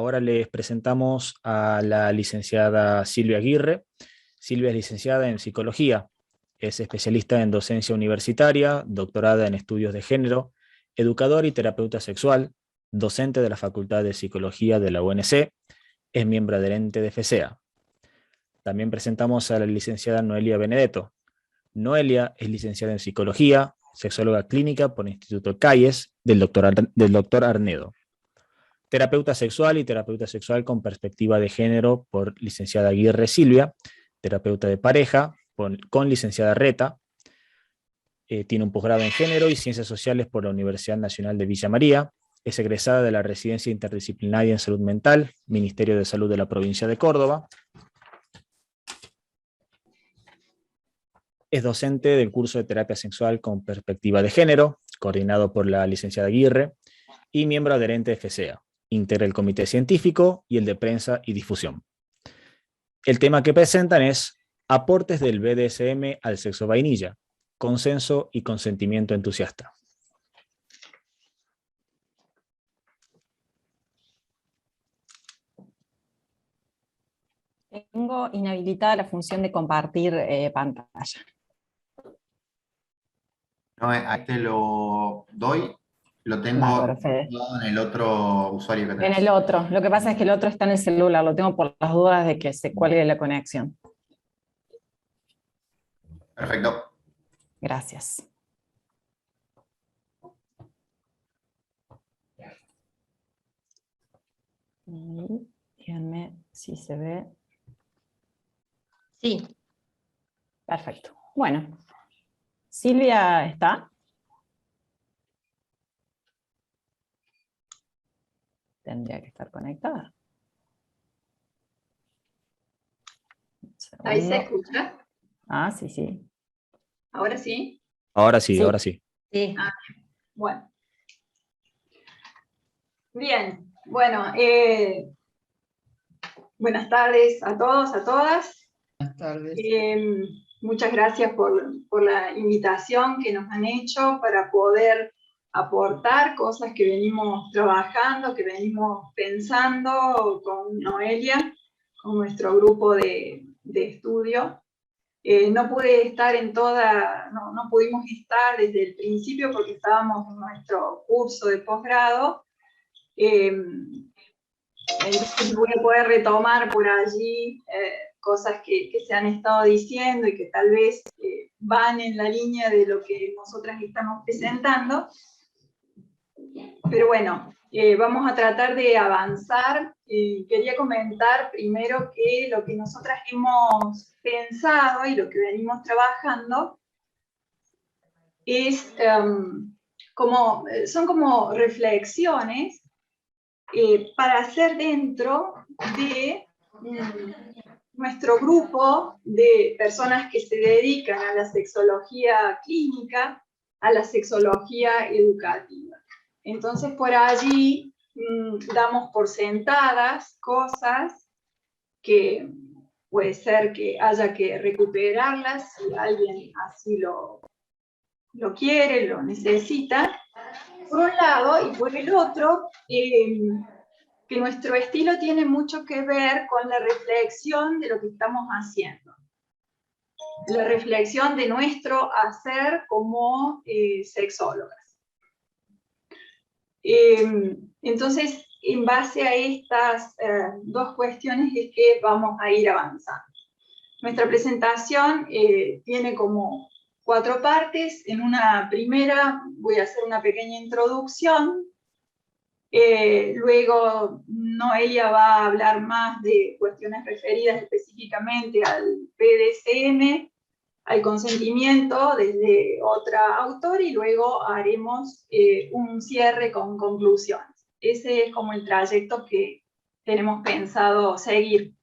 Ahora les presentamos a la licenciada Silvia Aguirre. Silvia es licenciada en psicología, es especialista en docencia universitaria, doctorada en estudios de género, educadora y terapeuta sexual, docente de la Facultad de Psicología de la UNC, es miembro adherente de FESEA. También presentamos a la licenciada Noelia Benedetto. Noelia es licenciada en psicología, sexóloga clínica por el Instituto Calles del doctor Arnedo. Terapeuta sexual y terapeuta sexual con perspectiva de género por licenciada Aguirre Silvia, terapeuta de pareja con licenciada Reta, tiene un posgrado en género y ciencias sociales por la Universidad Nacional de Villa María, es egresada de la Residencia Interdisciplinaria en Salud Mental, Ministerio de Salud de la Provincia de Córdoba, es docente del curso de terapia sexual con perspectiva de género, coordinado por la licenciada Aguirre, y miembro adherente de FESEA. Integra el comité científico y el de prensa y difusión. El tema que presentan es aportes del BDSM al sexo vainilla, consenso y consentimiento entusiasta. Tengo inhabilitada la función de compartir pantalla. No, a este lo doy, lo tengo Bárbaro, Fede. en el otro usuario que En tenés. el otro. Lo que pasa es que el otro está en el celular, lo tengo por las dudas de que se cuelgue la conexión. Perfecto. Gracias. Y díganme si se ve. Sí. Perfecto. Bueno. Silvia, ¿está? Tendría que estar conectada. Ahí se escucha. Ah, sí, sí. ¿Ahora sí? Ahora sí, Sí. ahora sí. Sí. Bueno. Bien. Bueno, buenas tardes a todos, a todas. Buenas tardes. Muchas gracias por la invitación que nos han hecho para poder aportar cosas que venimos trabajando, que venimos pensando con Noelia, con nuestro grupo de estudio. No pude estar no pudimos estar desde el principio porque estábamos en nuestro curso de posgrado. Voy a poder retomar por allí cosas que se han estado diciendo y que tal vez van en la línea de lo que nosotras estamos presentando. Pero bueno, vamos a tratar de avanzar. Quería comentar primero que lo que nosotras hemos pensado y lo que venimos trabajando es son como reflexiones para hacer dentro de nuestro grupo de personas que se dedican a la sexología clínica, a la sexología educativa. Entonces por allí damos por sentadas cosas que puede ser que haya que recuperarlas si alguien así lo quiere, lo necesita, por un lado, y por el otro, que nuestro estilo tiene mucho que ver con la reflexión de lo que estamos haciendo. La reflexión de nuestro hacer como sexólogas. Entonces, en base a estas dos cuestiones es que vamos a ir avanzando. Nuestra presentación tiene como 4 partes. En una primera voy a hacer una pequeña introducción. Luego Noelia va a hablar más de cuestiones referidas específicamente al BDSM, al consentimiento desde otra autora, y luego haremos un cierre con conclusiones. Ese es como el trayecto que tenemos pensado seguir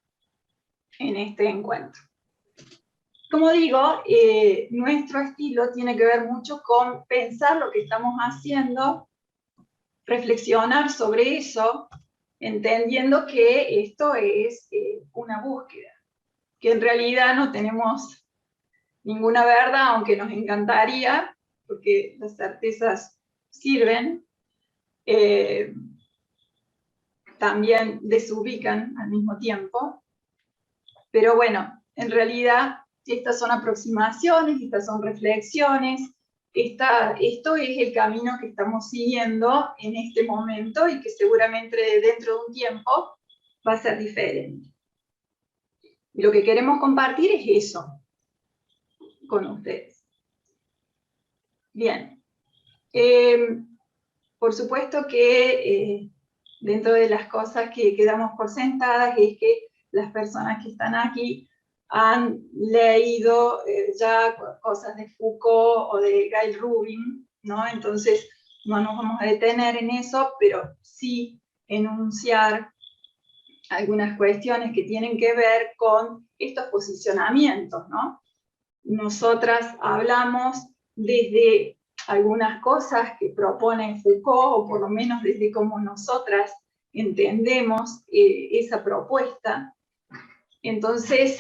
en este encuentro. Como digo, nuestro estilo tiene que ver mucho con pensar lo que estamos haciendo, reflexionar sobre eso, entendiendo que esto es una búsqueda, que en realidad no tenemos ninguna verdad, aunque nos encantaría, porque las certezas sirven. también desubican al mismo tiempo. Pero bueno, en realidad estas son aproximaciones, estas son reflexiones, esto es el camino que estamos siguiendo en este momento y que seguramente dentro de un tiempo va a ser diferente. Y lo que queremos compartir es eso con ustedes. Bien. Por supuesto que dentro de las cosas que quedamos por sentadas es que las personas que están aquí han leído ya cosas de Foucault o de Guy Rubin, ¿no? Entonces no nos vamos a detener en eso, pero sí enunciar algunas cuestiones que tienen que ver con estos posicionamientos, ¿no? Nosotras hablamos desde algunas cosas que propone Foucault, o por lo menos desde cómo nosotras entendemos esa propuesta. Entonces,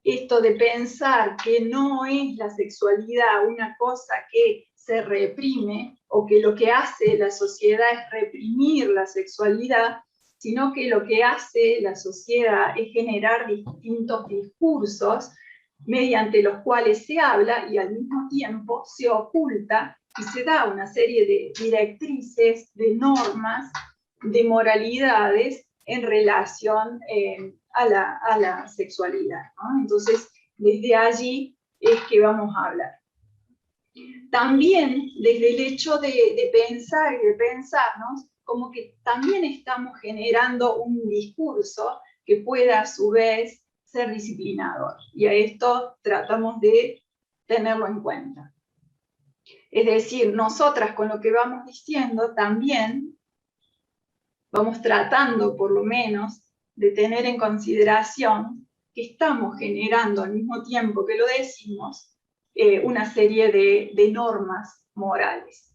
esto de pensar que no es la sexualidad una cosa que se reprime, o que lo que hace la sociedad es reprimir la sexualidad, sino que lo que hace la sociedad es generar distintos discursos mediante los cuales se habla y al mismo tiempo se oculta y se da una serie de directrices, de normas, de moralidades en relación a la sexualidad, ¿no? Entonces, desde allí es que vamos a hablar. También desde el hecho de pensar y de pensarnos, como que también estamos generando un discurso que pueda a su vez ser disciplinador. Y a esto tratamos de tenerlo en cuenta. Es decir, nosotras con lo que vamos diciendo también vamos tratando por lo menos de tener en consideración que estamos generando al mismo tiempo que lo decimos una serie de normas morales.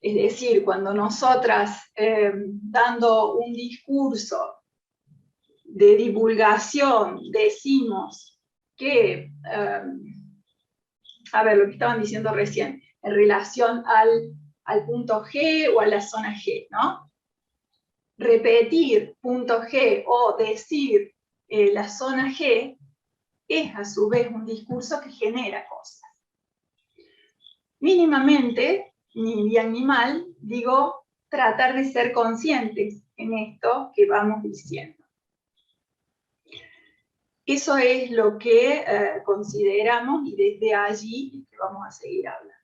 Es decir, cuando nosotras dando un discurso de divulgación decimos que, a ver, lo que estaban diciendo recién, en relación al punto G o a la zona G, ¿no? Repetir punto G o decir la zona G es a su vez un discurso que genera cosas. Mínimamente, ni bien ni mal, digo, tratar de ser conscientes en esto que vamos diciendo. Eso es lo que consideramos y desde allí que vamos a seguir hablando.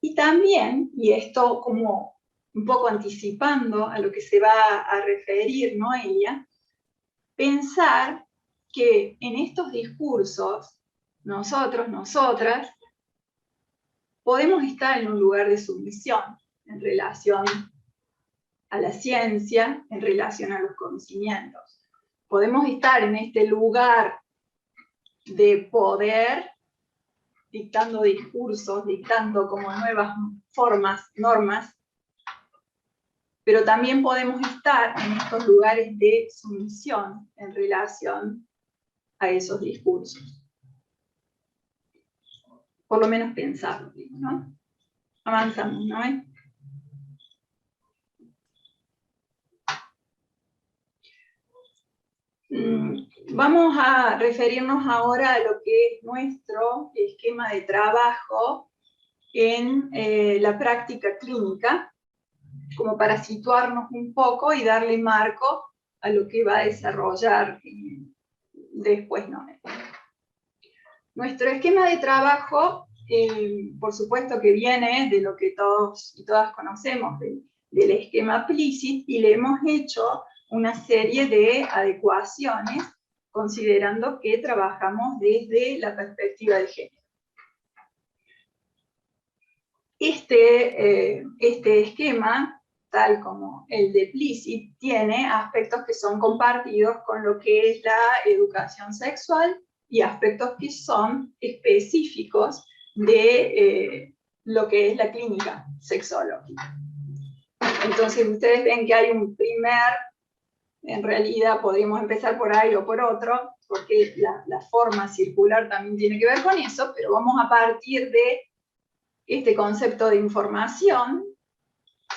Y también, y esto como un poco anticipando a lo que se va a referir Noelia, pensar que en estos discursos, nosotros, nosotras, podemos estar en un lugar de sumisión en relación a la ciencia, en relación a los conocimientos. Podemos estar en este lugar de poder, dictando discursos, dictando como nuevas formas, normas, pero también podemos estar en estos lugares de sumisión en relación a esos discursos. Por lo menos pensarlo, ¿no? Avanzamos, ¿no? Vamos a referirnos ahora a lo que es nuestro esquema de trabajo en la práctica clínica, como para situarnos un poco y darle marco a lo que va a desarrollar después, ¿no? Nuestro esquema de trabajo, por supuesto que viene de lo que todos y todas conocemos, del esquema Plicit, y le hemos hecho una serie de adecuaciones, considerando que trabajamos desde la perspectiva de género. Este esquema, tal como el de Plicit, tiene aspectos que son compartidos con lo que es la educación sexual y aspectos que son específicos de lo que es la clínica sexológica. Entonces ustedes ven que hay un primer, en realidad podríamos empezar por ahí o por otro, porque la forma circular también tiene que ver con eso, pero vamos a partir de este concepto de información,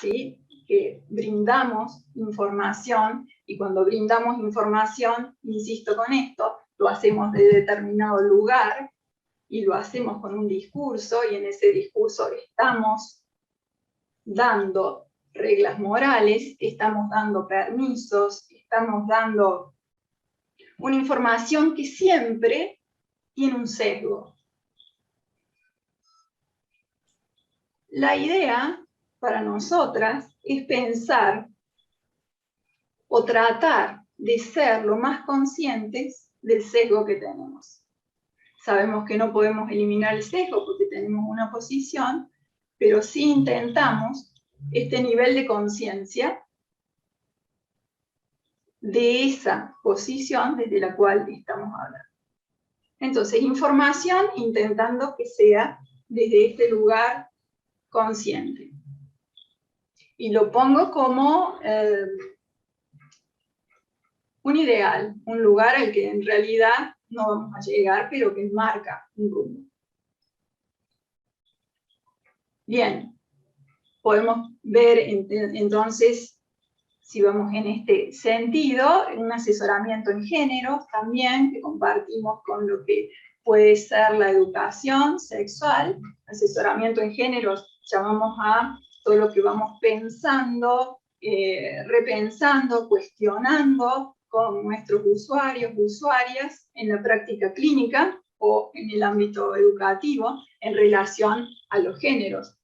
¿sí? Que brindamos información, y cuando brindamos información, insisto con esto, lo hacemos de determinado lugar, y lo hacemos con un discurso, y en ese discurso estamos dando reglas morales, estamos dando permisos, estamos dando una información que siempre tiene un sesgo. La idea para nosotras es pensar o tratar de ser lo más conscientes del sesgo que tenemos. Sabemos que no podemos eliminar el sesgo porque tenemos una posición, pero sí intentamos este nivel de conciencia de esa posición desde la cual estamos hablando. Entonces, información intentando que sea desde este lugar consciente. Y lo pongo como un ideal, un lugar al que en realidad no vamos a llegar, pero que marca un rumbo. Bien, podemos ver entonces, si vamos en este sentido, un asesoramiento en género también, que compartimos con lo que puede ser la educación sexual. Asesoramiento en género llamamos a todo lo que vamos pensando, repensando, cuestionando con nuestros usuarios, usuarias, en la práctica clínica o en el ámbito educativo, en relación a los géneros,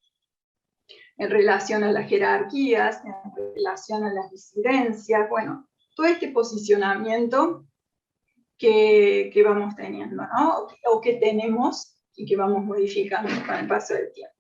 en relación a las jerarquías, en relación a las disidencias, bueno, todo este posicionamiento que vamos teniendo, ¿no? O que tenemos y que vamos modificando con el paso del tiempo.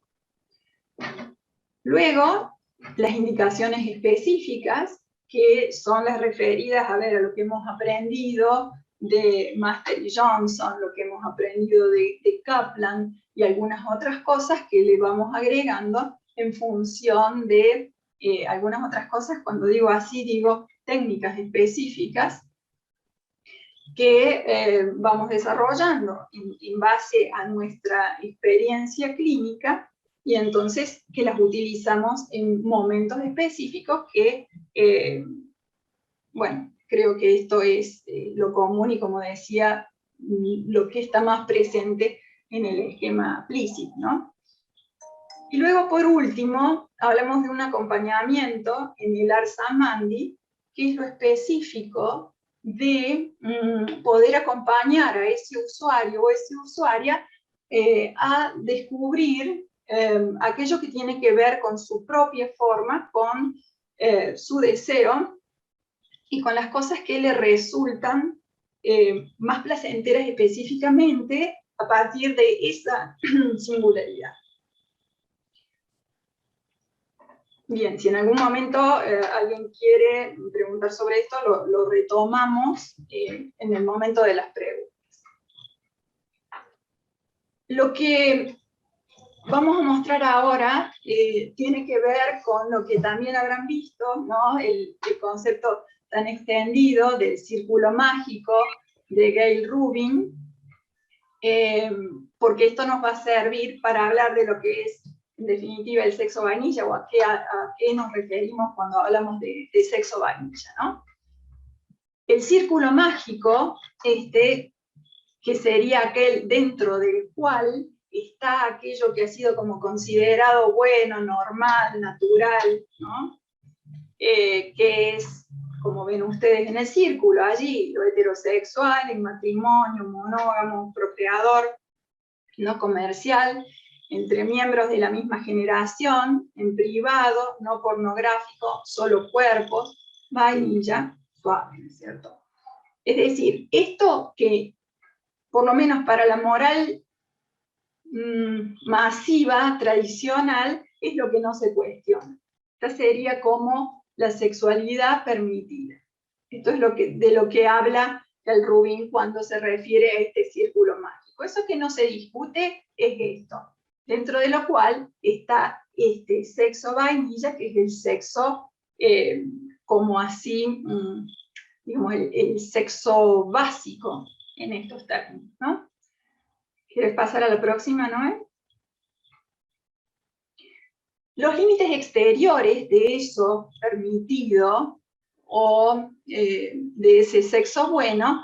Luego, las indicaciones específicas, que son las referidas a lo que hemos aprendido de Master y Johnson, lo que hemos aprendido de Kaplan y algunas otras cosas que le vamos agregando en función de algunas otras cosas. Cuando digo así, digo técnicas específicas que vamos desarrollando en base a nuestra experiencia clínica, y entonces que las utilizamos en momentos específicos que, bueno, creo que esto es lo común y, como decía, lo que está más presente en el esquema PLISSIT, ¿no? Y luego, por último, hablamos de un acompañamiento en el ARSA-MANDI, que es lo específico de poder acompañar a ese usuario o esa usuaria a descubrir aquello que tiene que ver con su propia forma, con su deseo y con las cosas que le resultan más placenteras específicamente a partir de esa singularidad. Bien, si en algún momento alguien quiere preguntar sobre esto, lo retomamos en el momento de las preguntas. Lo que vamos a mostrar ahora tiene que ver con lo que también habrán visto, ¿no? El concepto tan extendido del círculo mágico de Gail Rubin, porque esto nos va a servir para hablar de lo que es, en definitiva, el sexo vainilla, o a qué nos referimos cuando hablamos de sexo vainilla, ¿no? El círculo mágico, que sería aquel dentro del cual está aquello que ha sido como considerado bueno, normal, natural, ¿no? Que es, como ven ustedes en el círculo, allí lo heterosexual, el matrimonio, monógamo, procreador, no comercial, entre miembros de la misma generación, en privado, no pornográfico, solo cuerpos, vainilla, suave, ¿no es cierto? Es decir, esto que, por lo menos para la moral masiva, tradicional, es lo que no se cuestiona. Esta sería como la sexualidad permitida. Esto es de lo que habla el Rubin cuando se refiere a este círculo mágico. Eso que no se discute es esto, dentro de lo cual está este sexo vainilla, que es el sexo como así, digamos, el sexo básico en estos términos, ¿no? ¿Quieres pasar a la próxima, Noé? Los límites exteriores de eso permitido o de ese sexo bueno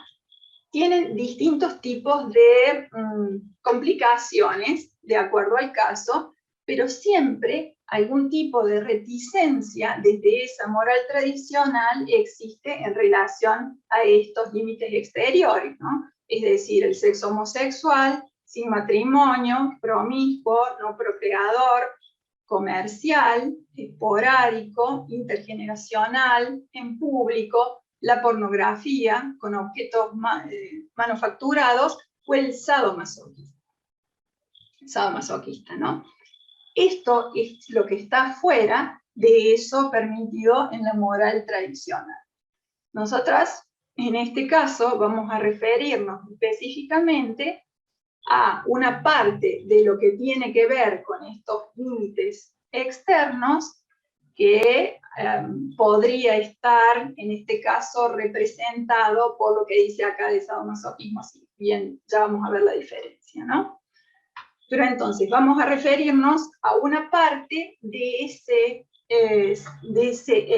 tienen distintos tipos de complicaciones de acuerdo al caso, pero siempre algún tipo de reticencia desde esa moral tradicional existe en relación a estos límites exteriores, ¿no? Es decir, el sexo homosexual, sin matrimonio, promiscuo, no procreador, comercial, esporádico, intergeneracional, en público, la pornografía con objetos manufacturados o el sadomasoquista, ¿no? Esto es lo que está fuera de eso permitido en la moral tradicional. Nosotras, en este caso, vamos a referirnos específicamente a una parte de lo que tiene que ver con estos límites externos que podría estar, en este caso, representado por lo que dice acá de sadomasoquismo, si bien ya vamos a ver la diferencia, ¿no? Pero entonces vamos a referirnos a una parte de ese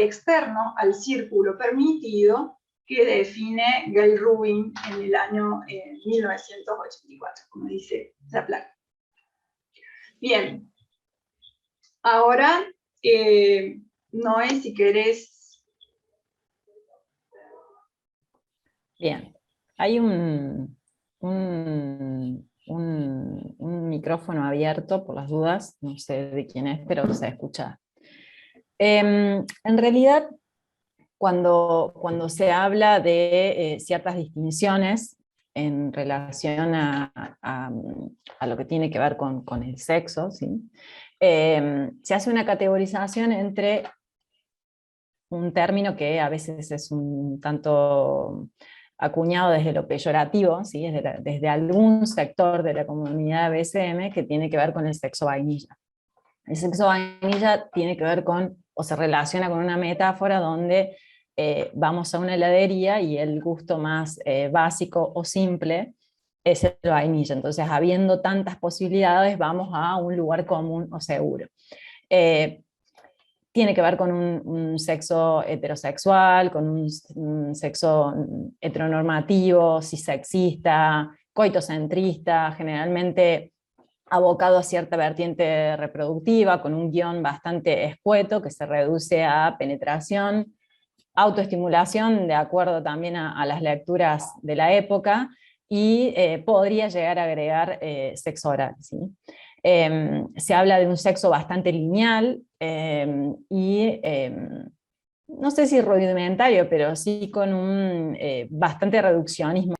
externo al círculo permitido que define Gail Rubin en el año 1984, como dice la placa. Bien, ahora, Noé, si querés. Bien, hay un micrófono abierto, por las dudas, no sé de quién es, pero se escucha. En realidad, cuando se habla de ciertas distinciones en relación a lo que tiene que ver con el sexo, ¿sí? Se hace una categorización entre un término que a veces es un tanto acuñado desde lo peyorativo, ¿sí? desde algún sector de la comunidad BDSM, que tiene que ver con el sexo vainilla. El sexo vainilla tiene que ver con, o se relaciona con una metáfora donde vamos a una heladería y el gusto más básico o simple es el vainilla. Entonces, habiendo tantas posibilidades, vamos a un lugar común o seguro. Tiene que ver con un sexo heterosexual, con un sexo heteronormativo, cisexista, coitocentrista, generalmente abocado a cierta vertiente reproductiva, con un guión bastante escueto que se reduce a penetración, autoestimulación, de acuerdo también a las lecturas de la época, y podría llegar a agregar sexo oral, ¿sí? Se habla de un sexo bastante lineal y no sé si rudimentario, pero sí con un bastante reduccionismo.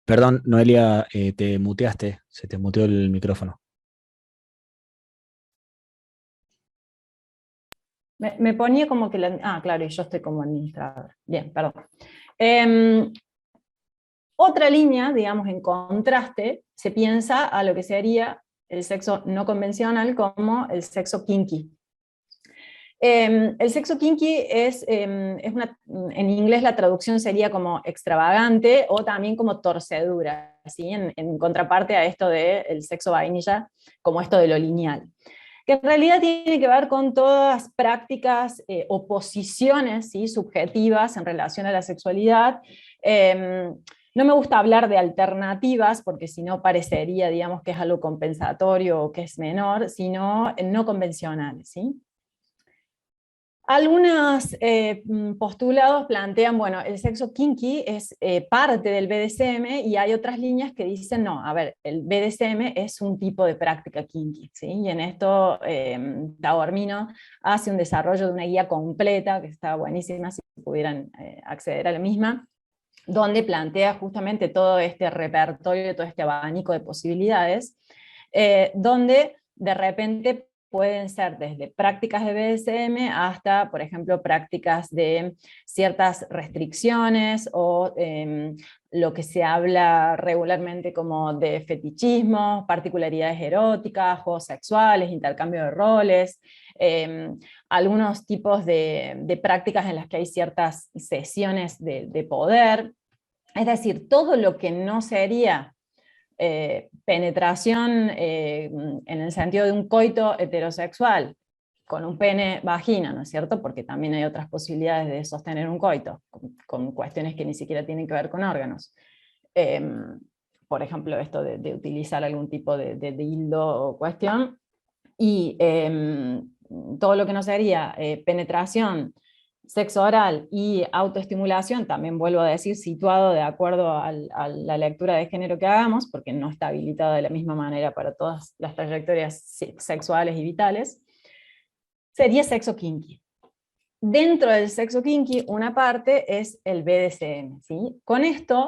Perdón, Noelia, te muteaste, se te muteó el micrófono. Me ponía como que claro, y yo estoy como administradora. Bien, perdón. Otra línea, digamos, en contraste, se piensa a lo que sería el sexo no convencional como el sexo kinky. El sexo kinky en inglés la traducción sería como extravagante o también como torcedura, ¿sí? En contraparte a esto del sexo vainilla, como esto de lo lineal, que en realidad tiene que ver con todas prácticas o posiciones, ¿sí? Subjetivas en relación a la sexualidad. No me gusta hablar de alternativas, porque si no parecería, digamos, que es algo compensatorio o que es menor, sino no convencionales, ¿sí? Algunos postulados plantean, bueno, el sexo kinky es parte del BDSM, y hay otras líneas que dicen, no, a ver, el BDSM es un tipo de práctica kinky, ¿sí? Y en esto Taormino hace un desarrollo de una guía completa, que está buenísima si pudieran acceder a la misma, donde plantea justamente todo este repertorio, todo este abanico de posibilidades, donde de repente pueden ser desde prácticas de BDSM hasta, por ejemplo, prácticas de ciertas restricciones o lo que se habla regularmente como de fetichismo, particularidades eróticas, juegos sexuales, intercambio de roles, algunos tipos de prácticas en las que hay ciertas sesiones de poder. Es decir, todo lo que no sería penetración en el sentido de un coito heterosexual, con un pene vagina, ¿no es cierto? Porque también hay otras posibilidades de sostener un coito, con cuestiones que ni siquiera tienen que ver con órganos. Por ejemplo, esto de utilizar algún tipo de dildo o cuestión, y todo lo que no sería penetración, sexo oral y autoestimulación, también vuelvo a decir, situado de acuerdo a la lectura de género que hagamos, porque no está habilitado de la misma manera para todas las trayectorias sexuales y vitales, sería sexo kinky. Dentro del sexo kinky, una parte es el BDSM, ¿sí? Con esto,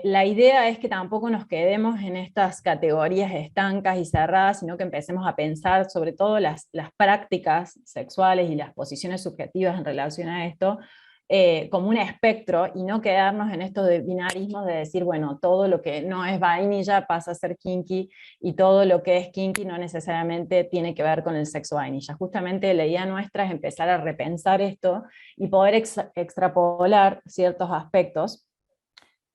la idea es que tampoco nos quedemos en estas categorías estancas y cerradas, sino que empecemos a pensar sobre todo las prácticas sexuales y las posiciones subjetivas en relación a esto, como un espectro, y no quedarnos en estos binarismos de decir, bueno, todo lo que no es vainilla pasa a ser kinky, y todo lo que es kinky no necesariamente tiene que ver con el sexo vainilla. Justamente la idea nuestra es empezar a repensar esto y poder extrapolar ciertos aspectos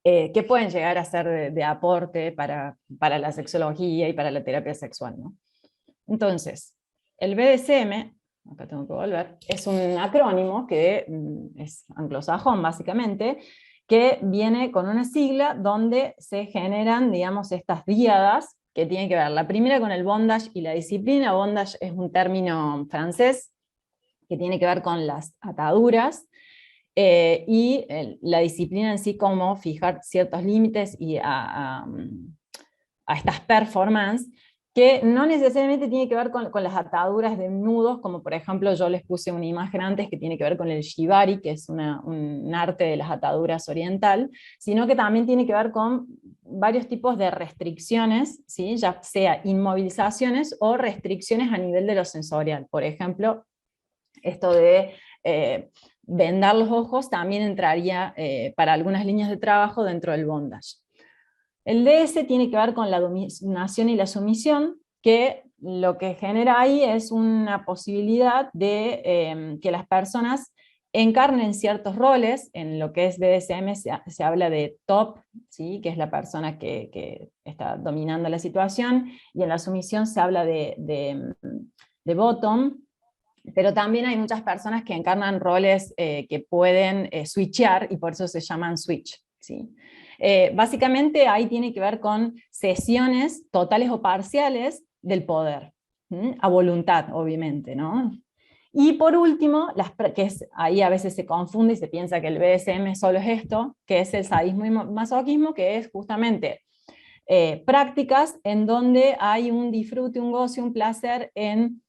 que pueden llegar a ser de aporte para la sexología y para la terapia sexual, ¿no? Entonces, el BDSM, acá tengo que volver, es un acrónimo que es anglosajón básicamente, que viene con una sigla donde se generan, digamos, estas díadas que tienen que ver, la primera con el bondage y la disciplina. Bondage es un término francés que tiene que ver con las ataduras, y la disciplina en sí, como fijar ciertos límites y a estas performances, que no necesariamente tiene que ver con las ataduras de nudos, como por ejemplo yo les puse una imagen antes que tiene que ver con el shibari, que es un arte de las ataduras oriental, sino que también tiene que ver con varios tipos de restricciones, ¿sí? Ya sea inmovilizaciones o restricciones a nivel de lo sensorial. Por ejemplo, esto de vendar los ojos también entraría para algunas líneas de trabajo dentro del bondage. El DS tiene que ver con la dominación y la sumisión, que lo que genera ahí es una posibilidad de que las personas encarnen ciertos roles. En lo que es BDSM se habla de top, ¿sí? Que es la persona que está dominando la situación, y en la sumisión se habla de bottom. Pero también hay muchas personas que encarnan roles que pueden switchear, y por eso se llaman switch, ¿sí? Básicamente ahí tiene que ver con cesiones totales o parciales del poder, a voluntad, obviamente, ¿no? Y por último, ahí a veces se confunde y se piensa que el BDSM solo es esto, que es el sadismo y masoquismo, que es justamente prácticas en donde hay un disfrute, un goce, un placer en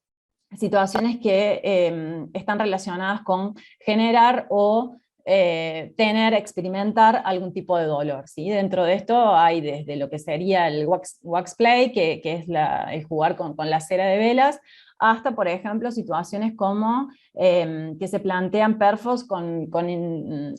situaciones que están relacionadas con generar o experimentar algún tipo de dolor, ¿sí? Dentro de esto hay desde lo que sería el wax play, que es el jugar con la cera de velas, hasta, por ejemplo, situaciones como que se plantean perfos con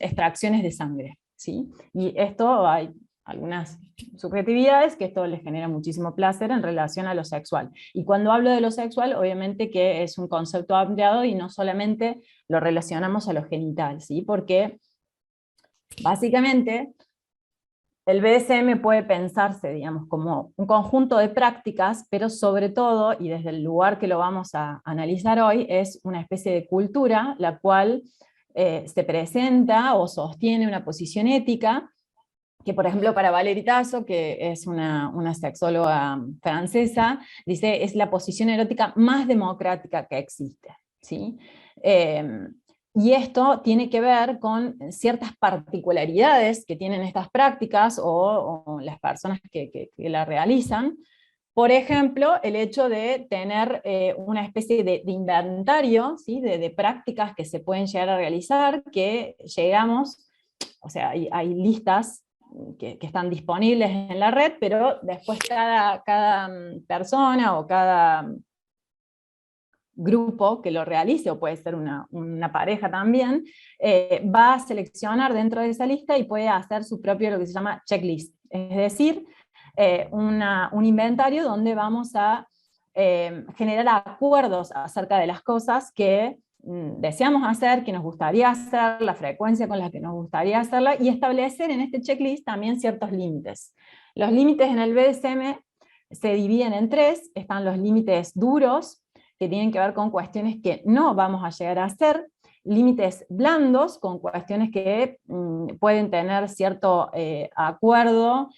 extracciones de sangre, ¿sí? Y esto hay algunas subjetividades que esto les genera muchísimo placer en relación a lo sexual. Y cuando hablo de lo sexual, obviamente que es un concepto ampliado y no solamente lo relacionamos a lo genital, ¿sí? Porque básicamente el BDSM puede pensarse, digamos, como un conjunto de prácticas, pero sobre todo, y desde el lugar que lo vamos a analizar hoy, es una especie de cultura, la cual se presenta o sostiene una posición ética, que por ejemplo para Valérie Tasso, que es una sexóloga francesa, dice es la posición erótica más democrática que existe, ¿sí? Y esto tiene que ver con ciertas particularidades que tienen estas prácticas o las personas que la realizan. Por ejemplo, el hecho de tener una especie de inventario, ¿sí? de prácticas que se pueden llegar a realizar, que llegamos, o sea, hay listas que están disponibles en la red, pero después cada persona o cada grupo que lo realice, o puede ser una pareja también, va a seleccionar dentro de esa lista y puede hacer su propio, lo que se llama checklist, es decir, un inventario donde vamos a generar acuerdos acerca de las cosas que deseamos hacer, que nos gustaría hacer, la frecuencia con la que nos gustaría hacerla, y establecer en este checklist también ciertos límites. Los límites en el BDSM se dividen en tres. Están los límites duros, que tienen que ver con cuestiones que no vamos a llegar a hacer, límites blandos, con cuestiones que pueden tener cierto acuerdo,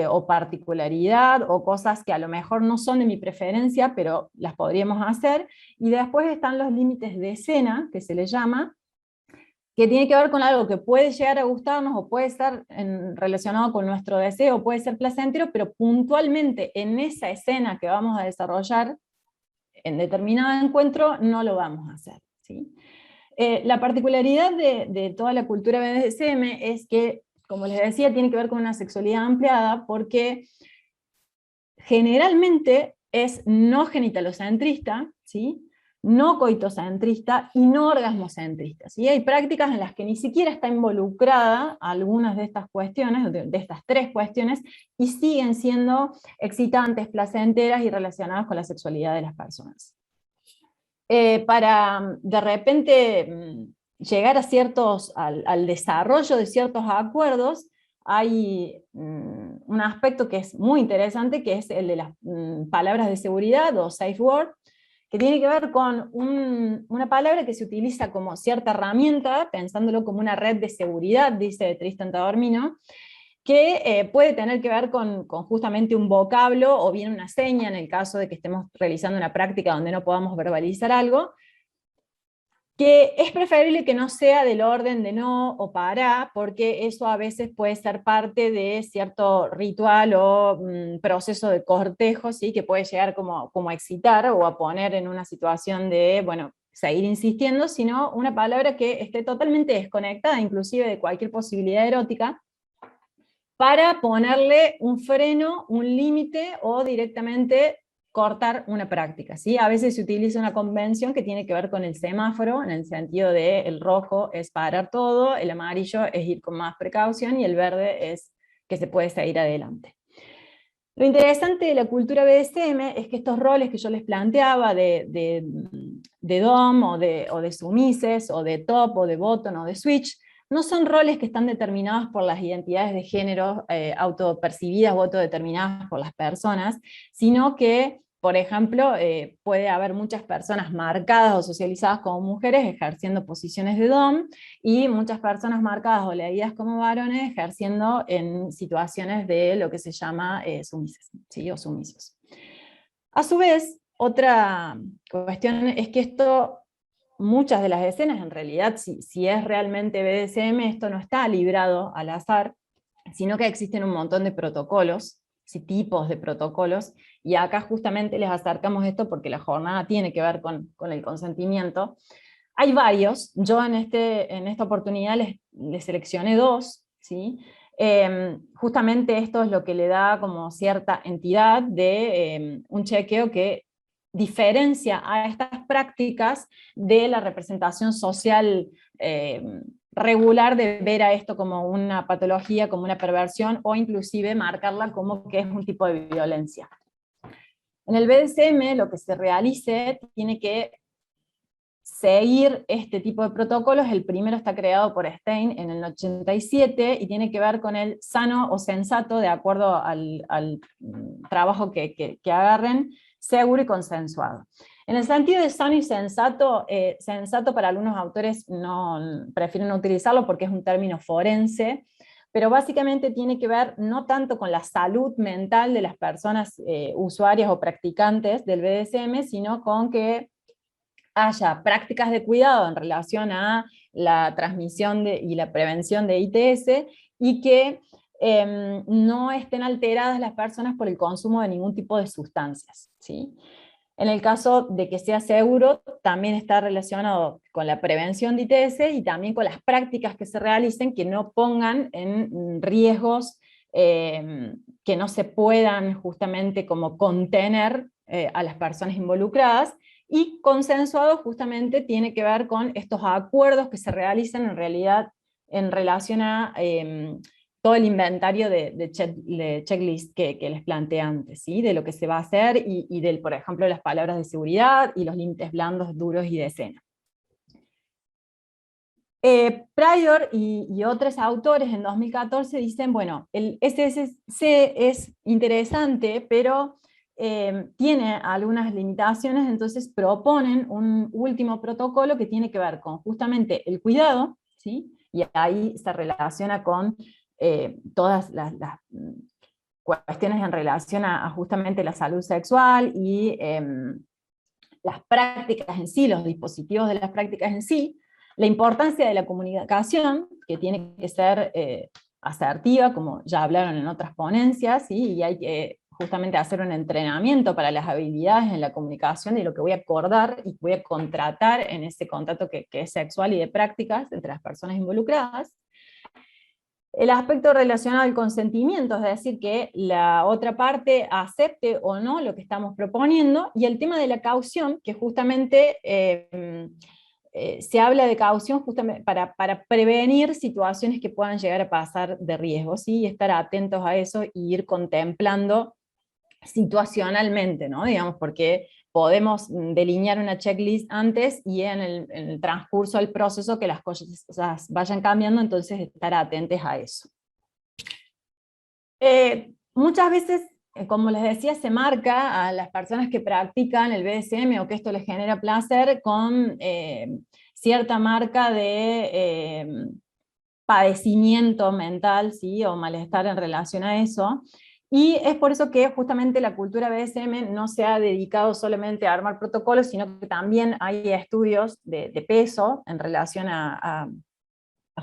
o particularidad, o cosas que a lo mejor no son de mi preferencia, pero las podríamos hacer. Y después están los límites de escena, que se le llama, que tiene que ver con algo que puede llegar a gustarnos, o puede estar relacionado con nuestro deseo, puede ser placentero, pero puntualmente en esa escena que vamos a desarrollar en determinado encuentro, no lo vamos a hacer, ¿sí? La particularidad de toda la cultura BDSM es que, como les decía, tiene que ver con una sexualidad ampliada, porque generalmente es no genitalocentrista, ¿sí? No coitocentrista y no orgasmocentrista, ¿sí? Hay prácticas en las que ni siquiera está involucrada algunas de estas cuestiones, de estas tres cuestiones, y siguen siendo excitantes, placenteras y relacionadas con la sexualidad de las personas. Para de repente llegar a al desarrollo de ciertos acuerdos, hay un aspecto que es muy interesante, que es el de las palabras de seguridad o safe word, que tiene que ver con una palabra que se utiliza como cierta herramienta, pensándolo como una red de seguridad, dice Tristan Taormino, que puede tener que ver con justamente un vocablo o bien una seña, en el caso de que estemos realizando una práctica donde no podamos verbalizar algo, que es preferible que no sea del orden de no o para, porque eso a veces puede ser parte de cierto ritual o proceso de cortejo, ¿sí? Que puede llegar como a excitar o a poner en una situación de, bueno, seguir insistiendo, sino una palabra que esté totalmente desconectada, inclusive de cualquier posibilidad erótica, para ponerle un freno, un límite, o directamente cortar una práctica, ¿sí? A veces se utiliza una convención que tiene que ver con el semáforo, en el sentido de el rojo es parar todo, el amarillo es ir con más precaución, y el verde es que se puede seguir adelante. Lo interesante de la cultura BDSM es que estos roles que yo les planteaba de dom, o de sumises, o de top, o de bottom, o de switch, no son roles que están determinados por las identidades de género autopercibidas o autodeterminadas por las personas, sino que, por ejemplo, puede haber muchas personas marcadas o socializadas como mujeres ejerciendo posiciones de dom, y muchas personas marcadas o leídas como varones ejerciendo en situaciones de lo que se llama sumises, ¿sí? O sumisos. A su vez, otra cuestión es que muchas de las escenas, en realidad, si es realmente BDSM, esto no está librado al azar, sino que existen un montón de protocolos, ¿sí? Tipos de protocolos, y acá justamente les acercamos esto porque la jornada tiene que ver con el consentimiento. Hay varios, yo en esta oportunidad les seleccioné dos, ¿sí? Justamente esto es lo que le da como cierta entidad de un chequeo que diferencia a estas prácticas de la representación social regular, de ver a esto como una patología, como una perversión, o inclusive marcarla como que es un tipo de violencia. En el BDSM lo que se realice tiene que seguir este tipo de protocolos. El primero está creado por Stein en el 87 y tiene que ver con el sano o sensato, de acuerdo al trabajo que agarren, seguro y consensuado. En el sentido de sano y sensato, sensato para algunos autores prefieren no utilizarlo porque es un término forense, pero básicamente tiene que ver no tanto con la salud mental de las personas usuarias o practicantes del BDSM, sino con que haya prácticas de cuidado en relación a la transmisión y la prevención de ITS, y que no estén alteradas las personas por el consumo de ningún tipo de sustancias, ¿sí? En el caso de que sea seguro, también está relacionado con la prevención de ITS y también con las prácticas que se realicen que no pongan en riesgos que no se puedan justamente como contener a las personas involucradas. Y consensuado justamente tiene que ver con estos acuerdos que se realizan en realidad en relación a todo el inventario de checklist que les planteé antes, ¿sí? De lo que se va a hacer y del, por ejemplo, las palabras de seguridad y los límites blandos, duros y de escena. Pryor y otros autores en 2014 dicen, bueno, el SSC es interesante, pero tiene algunas limitaciones, entonces proponen un último protocolo que tiene que ver con justamente el cuidado, ¿sí? Y ahí se relaciona con todas las cuestiones en relación a justamente la salud sexual y las prácticas en sí, los dispositivos de las prácticas en sí, la importancia de la comunicación, que tiene que ser asertiva, como ya hablaron en otras ponencias, ¿sí? Y hay que justamente hacer un entrenamiento para las habilidades en la comunicación y lo que voy a acordar y voy a contratar en ese contrato que es sexual y de prácticas entre las personas involucradas. El aspecto relacionado al consentimiento, es decir, que la otra parte acepte o no lo que estamos proponiendo, y el tema de la caución, que justamente se habla de caución justamente para prevenir situaciones que puedan llegar a pasar de riesgo, ¿sí? Y estar atentos a eso y ir contemplando situacionalmente, ¿no? Digamos, porque podemos delinear una checklist antes y en el transcurso del proceso que las cosas vayan cambiando, entonces estar atentos a eso. Muchas veces, como les decía, se marca a las personas que practican el BDSM o que esto les genera placer con cierta marca de padecimiento mental, ¿sí? O malestar en relación a eso. Y es por eso que justamente la cultura BDSM no se ha dedicado solamente a armar protocolos, sino que también hay estudios de peso en relación a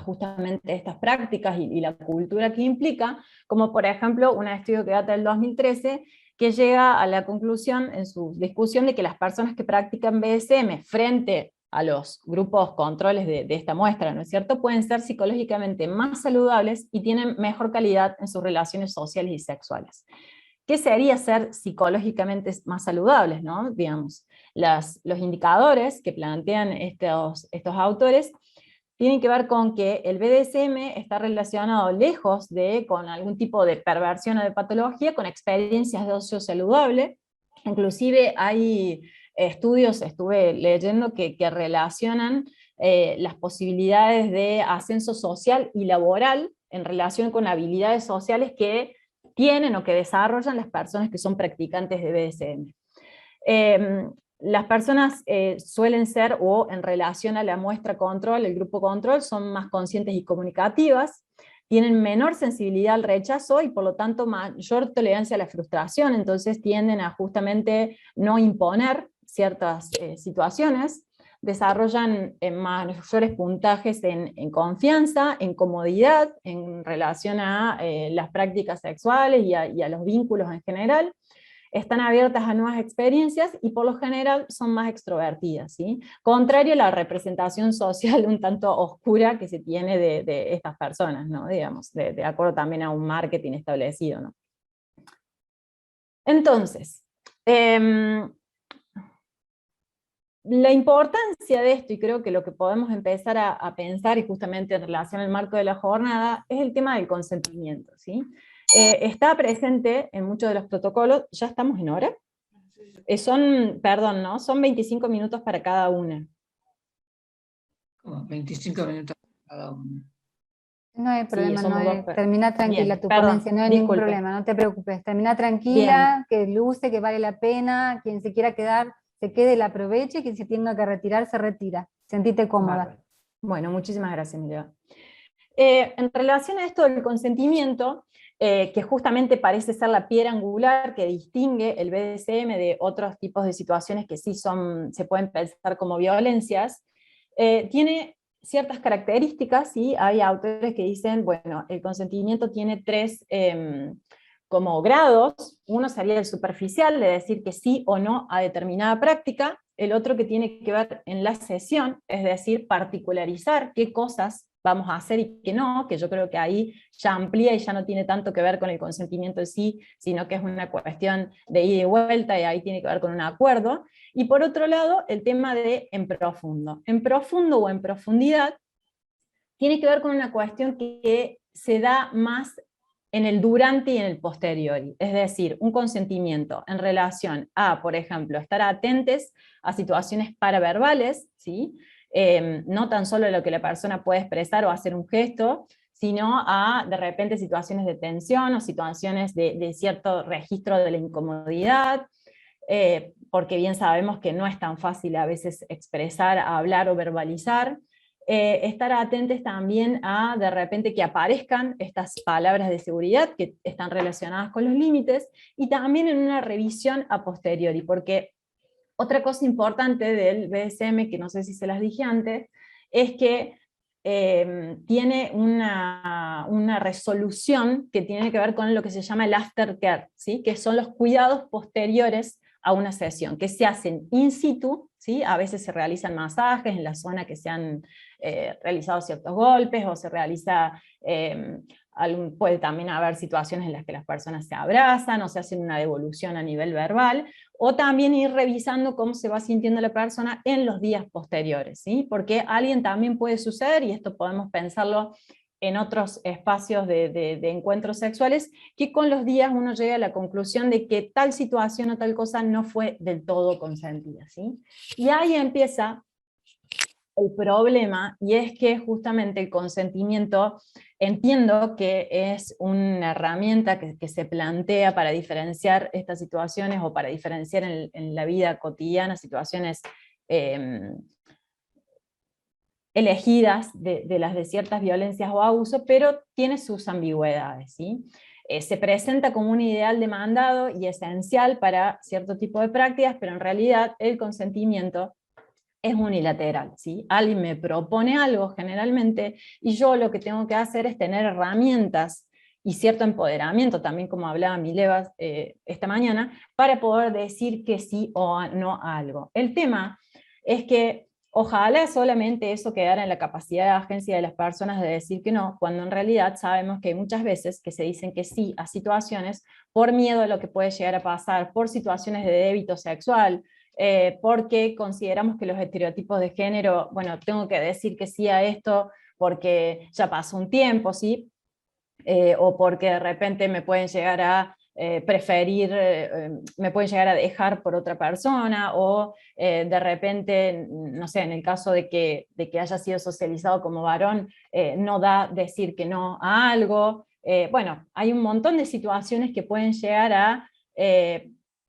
justamente estas prácticas y la cultura que implica, como por ejemplo un estudio que data del 2013, que llega a la conclusión en su discusión de que las personas que practican BDSM frente a los grupos controles de esta muestra, ¿no es cierto?, pueden ser psicológicamente más saludables y tienen mejor calidad en sus relaciones sociales y sexuales. ¿Qué sería ser psicológicamente más saludables, ¿no? Digamos, los indicadores que plantean estos autores tienen que ver con que el BDSM está relacionado lejos de con algún tipo de perversión o de patología, con experiencias de ocio saludable. Inclusive hay estudios, estuve leyendo, que relacionan las posibilidades de ascenso social y laboral en relación con habilidades sociales que tienen o que desarrollan las personas que son practicantes de BDSM. Las personas suelen ser, o en relación a la muestra control, el grupo control, son más conscientes y comunicativas, tienen menor sensibilidad al rechazo y por lo tanto mayor tolerancia a la frustración, entonces tienden a justamente no imponer ciertas situaciones, desarrollan mayores puntajes en confianza, en comodidad, en relación a las prácticas sexuales y a los vínculos en general. Están abiertas a nuevas experiencias y por lo general son más extrovertidas, ¿sí? Contrario a la representación social un tanto oscura que se tiene de estas personas, ¿no? Digamos, de acuerdo también a un marketing establecido, ¿no? Entonces, la importancia de esto, y creo que lo que podemos empezar a pensar, y justamente en relación al marco de la jornada, es el tema del consentimiento, ¿sí? Está presente en muchos de los protocolos. ¿Ya estamos en hora? Perdón, ¿no? Son 25 minutos para cada una. Como 25 minutos para cada una. No hay problema, Sí, termina tranquila. Bien, tu perdón, ponencia, no hay ningún problema, no te preocupes. Termina tranquila, que luce, que vale la pena, quien se quiera quedar, se quede, la aproveche, quien se tenga que retirar, se retira. Sentite cómoda. Bárbaro. Bueno, muchísimas gracias, Emilia. En relación a esto del consentimiento, que justamente parece ser la piedra angular que distingue el BDSM de otros tipos de situaciones que sí se pueden pensar como violencias, tiene ciertas características, y hay autores que dicen, bueno, el consentimiento tiene 3 como grados. Uno sería el superficial, de decir que sí o no a determinada práctica; el otro que tiene que ver en la sesión, es decir, particularizar qué cosas vamos a hacer y qué no, que yo creo que ahí ya amplía y ya no tiene tanto que ver con el consentimiento en sí, sino que es una cuestión de ida y vuelta, y ahí tiene que ver con un acuerdo. Y por otro lado, el tema de en profundo. En profundo o en profundidad tiene que ver con una cuestión que se da más en el durante y en el posteriori, es decir, un consentimiento en relación a, por ejemplo, estar atentos a situaciones paraverbales, ¿sí? no tan solo lo que la persona puede expresar o hacer un gesto, sino a de repente situaciones de tensión o situaciones de cierto registro de la incomodidad, porque bien sabemos que no es tan fácil a veces expresar, hablar o verbalizar. Estar atentos también a de repente que aparezcan estas palabras de seguridad que están relacionadas con los límites, y también en una revisión a posteriori, porque otra cosa importante del BDSM, que no sé si se las dije antes, es que tiene una resolución que tiene que ver con lo que se llama el aftercare, ¿sí? Que son los cuidados posteriores a una sesión, que se hacen in situ, ¿sí? A veces se realizan masajes en la zona que se han realizado ciertos golpes, o se realiza, puede también haber situaciones en las que las personas se abrazan, o se hacen una devolución a nivel verbal, o también ir revisando cómo se va sintiendo la persona en los días posteriores, ¿sí? Porque a alguien también puede suceder, y esto podemos pensarlo en otros espacios de encuentros sexuales, que con los días uno llega a la conclusión de que tal situación o tal cosa no fue del todo consentida, ¿sí? Y ahí empieza el problema, y es que justamente el consentimiento, entiendo que es una herramienta que se plantea para diferenciar estas situaciones, o para diferenciar en la vida cotidiana situaciones elegidas de las de ciertas violencias o abusos, pero tiene sus ambigüedades, ¿sí? Se presenta como un ideal demandado y esencial para cierto tipo de prácticas, pero en realidad el consentimiento es unilateral, ¿sí? Alguien me propone algo generalmente, y yo lo que tengo que hacer es tener herramientas y cierto empoderamiento, también como hablaba Mileva esta mañana, para poder decir que sí o no a algo. El tema es que ojalá solamente eso quedara en la capacidad de agencia de las personas de decir que no, cuando en realidad sabemos que hay muchas veces que se dicen que sí a situaciones por miedo a lo que puede llegar a pasar, por situaciones de débito sexual, porque consideramos que los estereotipos de género, bueno, tengo que decir que sí a esto porque ya pasó un tiempo, ¿sí? O porque de repente me pueden llegar a preferir, me pueden llegar a dejar por otra persona, o de repente, no sé, en el caso de que haya sido socializado como varón, no da decir que no a algo. Bueno, hay un montón de situaciones que pueden llegar a,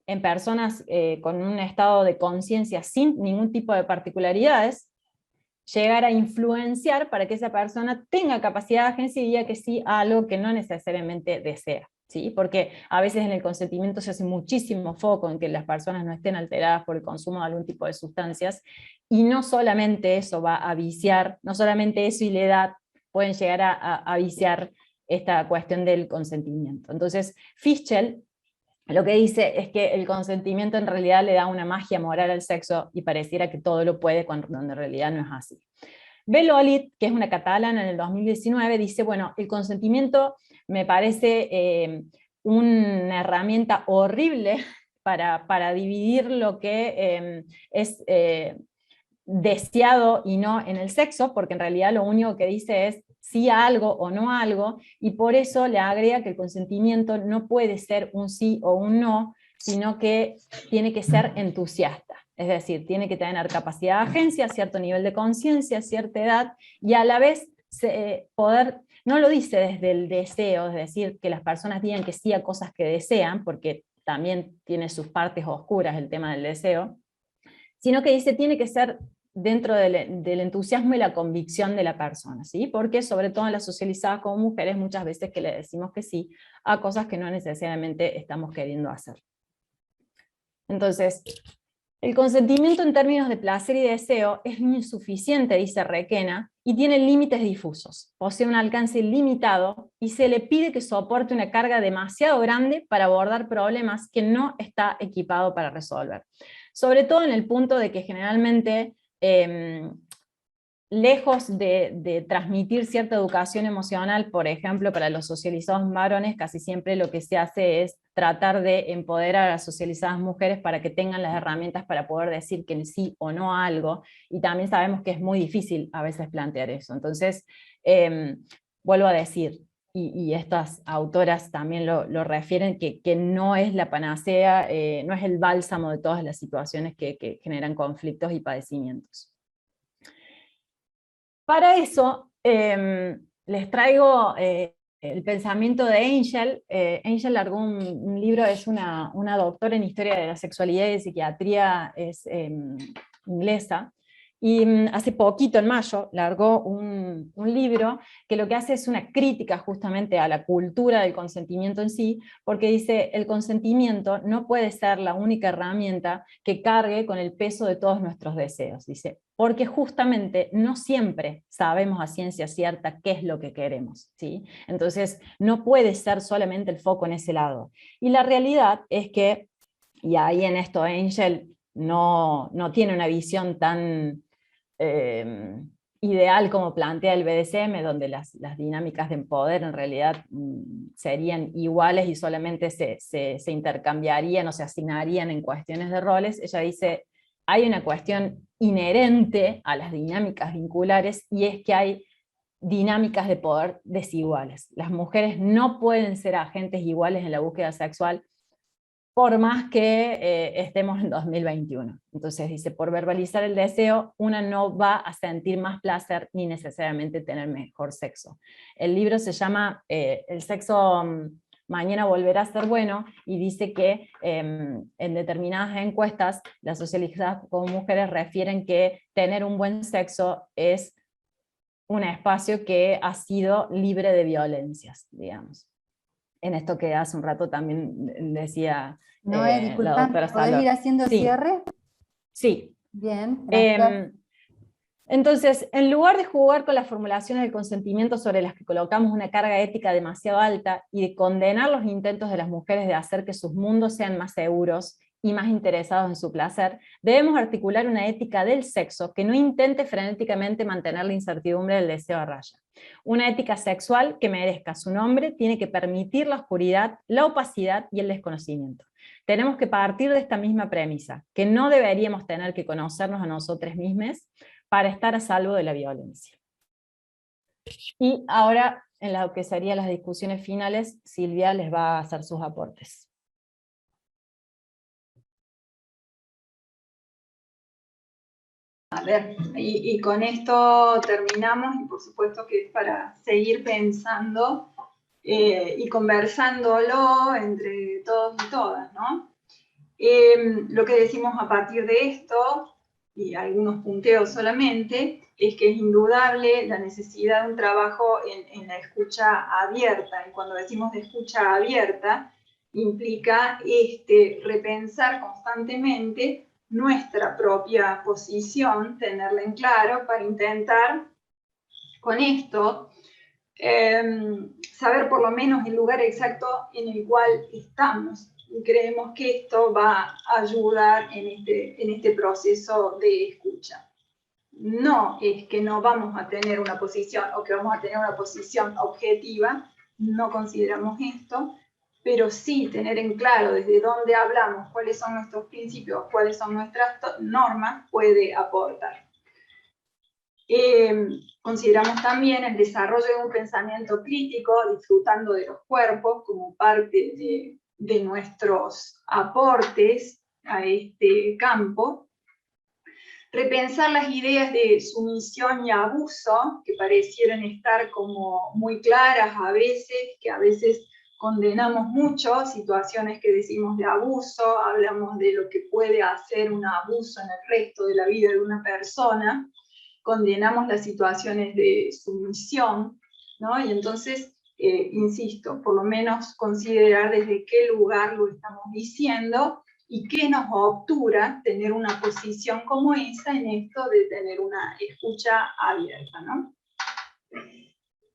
en personas con un estado de conciencia sin ningún tipo de particularidades, llegar a influenciar para que esa persona tenga capacidad de agencia y diga que sí a algo que no necesariamente desea, ¿sí? Porque a veces en el consentimiento se hace muchísimo foco en que las personas no estén alteradas por el consumo de algún tipo de sustancias, y no solamente eso va a viciar, no solamente eso y la edad pueden llegar a viciar esta cuestión del consentimiento. Entonces, Fischel lo que dice es que el consentimiento en realidad le da una magia moral al sexo, y pareciera que todo lo puede cuando en realidad no es así. Belolit, que es una catalana, en el 2019 dice, bueno, el consentimiento me parece una herramienta horrible para dividir lo que es deseado y no en el sexo, porque en realidad lo único que dice es sí a algo o no a algo, y por eso le agrega que el consentimiento no puede ser un sí o un no, sino que tiene que ser entusiasta, es decir, tiene que tener capacidad de agencia, cierto nivel de conciencia, cierta edad, y a la vez poder, no lo dice desde el deseo, es decir, que las personas digan que sí a cosas que desean, porque también tiene sus partes oscuras el tema del deseo, sino que dice tiene que ser dentro del entusiasmo y la convicción de la persona, ¿sí? Porque sobre todo en las socializadas como mujeres, muchas veces que le decimos que sí a cosas que no necesariamente estamos queriendo hacer. Entonces, el consentimiento en términos de placer y deseo es insuficiente, dice Requena, y tiene límites difusos, posee un alcance limitado, y se le pide que soporte una carga demasiado grande para abordar problemas que no está equipado para resolver. Sobre todo en el punto de que generalmente, lejos de transmitir cierta educación emocional, por ejemplo, para los socializados varones, casi siempre lo que se hace es tratar de empoderar a las socializadas mujeres para que tengan las herramientas para poder decir que sí o no a algo, y también sabemos que es muy difícil a veces plantear eso. Entonces, vuelvo a decir, y estas autoras también lo refieren, que no es la panacea, no es el bálsamo de todas las situaciones que generan conflictos y padecimientos. Para eso les traigo el pensamiento de Angel. Angel largó un libro, es una doctora en historia de la sexualidad y de psiquiatría, es inglesa, y hace poquito, en mayo, largó un libro que lo que hace es una crítica justamente a la cultura del consentimiento en sí, porque dice, el consentimiento no puede ser la única herramienta que cargue con el peso de todos nuestros deseos, dice, porque justamente no siempre sabemos a ciencia cierta qué es lo que queremos, ¿sí? Entonces no puede ser solamente el foco en ese lado. Y la realidad es que, y ahí en esto Angel no tiene una visión tan ideal como plantea el BDSM, donde las dinámicas de poder en realidad serían iguales y solamente se intercambiarían o se asignarían en cuestiones de roles. Ella dice, hay una cuestión inherente a las dinámicas vinculares, y es que hay dinámicas de poder desiguales. Las mujeres no pueden ser agentes iguales en la búsqueda sexual, por más que estemos en 2021. Entonces dice, por verbalizar el deseo, una no va a sentir más placer ni necesariamente tener mejor sexo. El libro se llama El sexo mañana volverá a ser bueno, y dice que en determinadas encuestas, las socializadas como mujeres refieren que tener un buen sexo es un espacio que ha sido libre de violencias, digamos. En esto que hace un rato también decía Noé, la disculpa, doctora ¿podés ir Salor. haciendo Sí, cierre? sí. Bien, gracias. Entonces, en lugar de jugar con las formulaciones del consentimiento sobre las que colocamos una carga ética demasiado alta y de condenar los intentos de las mujeres de hacer que sus mundos sean más seguros y más interesados en su placer, debemos articular una ética del sexo que no intente frenéticamente mantener la incertidumbre del deseo a raya. Una ética sexual que merezca su nombre tiene que permitir la oscuridad, la opacidad y el desconocimiento. Tenemos que partir de esta misma premisa, que no deberíamos tener que conocernos a nosotros mismos para estar a salvo de la violencia. Y ahora, en lo que serían las discusiones finales, Silvia les va a hacer sus aportes. A ver, y con esto terminamos, y por supuesto que es para seguir pensando y conversándolo entre todos y todas, ¿no? Lo que decimos a partir de esto, y algunos punteos solamente, es que es indudable la necesidad de un trabajo en la escucha abierta. Y cuando decimos de escucha abierta, implica repensar constantemente nuestra propia posición, tenerla en claro, para intentar con esto saber por lo menos el lugar exacto en el cual estamos. Y creemos que esto va a ayudar en este proceso de escucha. No es que no vamos a tener una posición o que vamos a tener una posición objetiva, no consideramos esto, pero sí tener en claro desde dónde hablamos, cuáles son nuestros principios, cuáles son nuestras normas, puede aportar. Consideramos también el desarrollo de un pensamiento crítico, disfrutando de los cuerpos como parte de nuestros aportes a este campo. Repensar las ideas de sumisión y abuso, que parecieran estar como muy claras a veces, que a veces condenamos mucho situaciones que decimos de abuso, hablamos de lo que puede hacer un abuso en el resto de la vida de una persona, condenamos las situaciones de sumisión, ¿no? Y entonces, insisto, por lo menos considerar desde qué lugar lo estamos diciendo y qué nos obtura tener una posición como esa en esto de tener una escucha abierta, ¿no?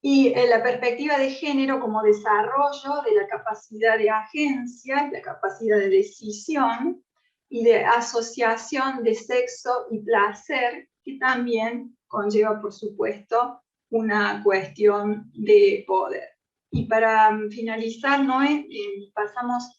Y la perspectiva de género como desarrollo de la capacidad de agencia, la capacidad de decisión y de asociación de sexo y placer, que también conlleva, por supuesto, una cuestión de poder. Y para finalizar, Noé, pasamos...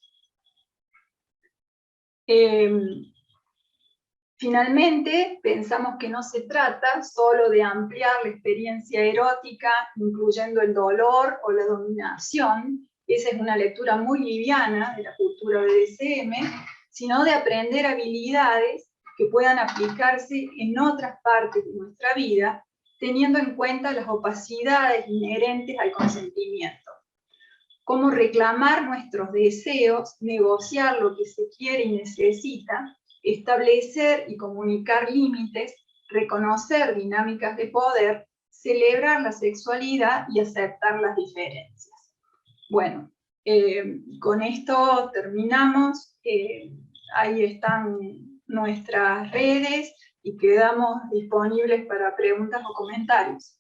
Finalmente, pensamos que no se trata solo de ampliar la experiencia erótica, incluyendo el dolor o la dominación, esa es una lectura muy liviana de la cultura BDSM, sino de aprender habilidades que puedan aplicarse en otras partes de nuestra vida, teniendo en cuenta las opacidades inherentes al consentimiento. Cómo reclamar nuestros deseos, negociar lo que se quiere y necesita, establecer y comunicar límites, reconocer dinámicas de poder, celebrar la sexualidad y aceptar las diferencias. Bueno, con esto terminamos. Ahí están nuestras redes y quedamos disponibles para preguntas o comentarios.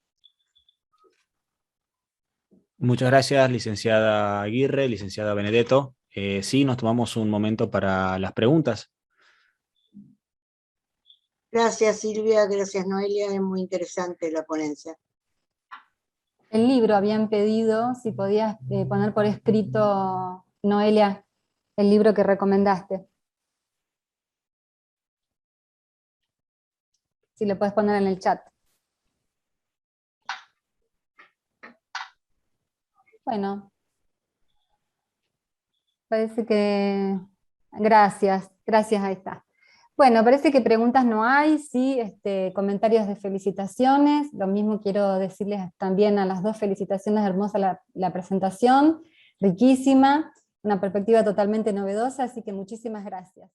Muchas gracias, licenciada Aguirre, licenciada Benedetto. Sí, nos tomamos un momento para las preguntas. Gracias Silvia, gracias Noelia, es muy interesante la ponencia. El libro habían pedido, si podías poner por escrito, Noelia, el libro que recomendaste. Si lo puedes poner en el chat. Bueno, parece que... Gracias, ahí está. Bueno, parece que preguntas no hay, sí, comentarios de felicitaciones. Lo mismo quiero decirles también a las dos, felicitaciones, hermosa la presentación, riquísima, una perspectiva totalmente novedosa, así que muchísimas gracias.